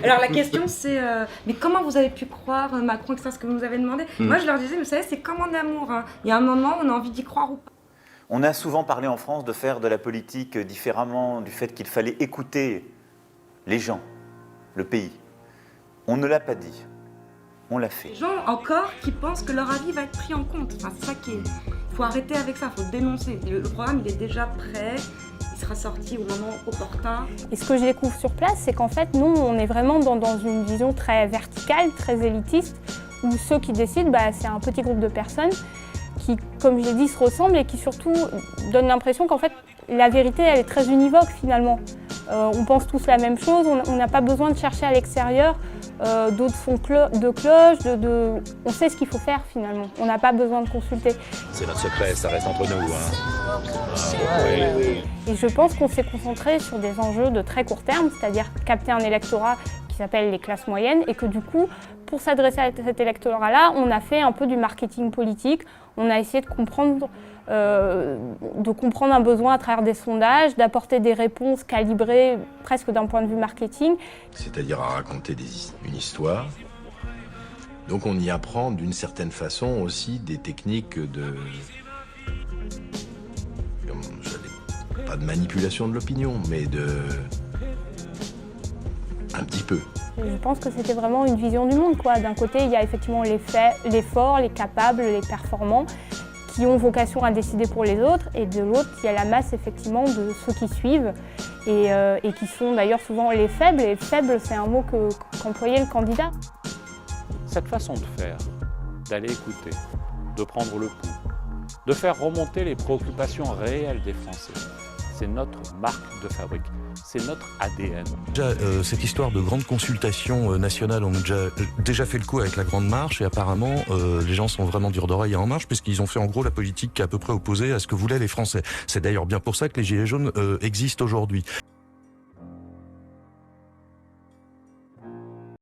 Alors la question c'est, mais comment vous avez pu croire Macron, etc., ce que vous nous avez demandé. Moi je leur disais, vous savez, c'est comme en amour, hein. Il y a un moment où on a envie d'y croire ou pas. On a souvent parlé en France de faire de la politique différemment, du fait qu'il fallait écouter les gens, le pays. On ne l'a pas dit, on l'a fait. Les gens encore qui pensent que leur avis va être pris en compte. Enfin, c'est ça qui est... Il faut arrêter avec ça, il faut dénoncer. Le programme il est déjà prêt, il sera sorti au moment opportun. Et ce que je découvre sur place, c'est qu'en fait, nous, on est vraiment dans une vision très verticale, très élitiste, où ceux qui décident, c'est un petit groupe de personnes qui, comme je l'ai dit, se ressemblent et qui surtout donnent l'impression qu'en fait, la vérité, elle est très univoque finalement. On pense tous la même chose, on n'a pas besoin de chercher à l'extérieur d'autres sons de cloche, on sait ce qu'il faut faire finalement, on n'a pas besoin de consulter. C'est notre secret, ça reste entre nous. Et je pense qu'on s'est concentré sur des enjeux de très court terme, c'est-à-dire capter un électorat qui s'appelle les classes moyennes et que du coup, pour s'adresser à cet électorat-là, on a fait un peu du marketing politique, on a essayé de comprendre un besoin à travers des sondages, d'apporter des réponses calibrées presque d'un point de vue marketing. C'est-à-dire à raconter une histoire. Donc on y apprend d'une certaine façon aussi des techniques pas de manipulation de l'opinion, mais un petit peu. Je pense que c'était vraiment une vision du monde, quoi. D'un côté, il y a effectivement les faits, les forts, les capables, les performants, qui ont vocation à décider pour les autres, et de l'autre, il y a la masse effectivement de ceux qui suivent, et qui sont d'ailleurs souvent les faibles, et faible, c'est un mot qu'employait le candidat. Cette façon de faire, d'aller écouter, de prendre le pouls, de faire remonter les préoccupations réelles des Français, c'est notre marque de fabrique, c'est notre ADN. Cette histoire de grande consultation nationale, on a déjà fait le coup avec la Grande Marche et apparemment les gens sont vraiment durs d'oreille à En Marche puisqu'ils ont fait en gros la politique qui est à peu près opposée à ce que voulaient les Français. C'est d'ailleurs bien pour ça que les Gilets jaunes existent aujourd'hui.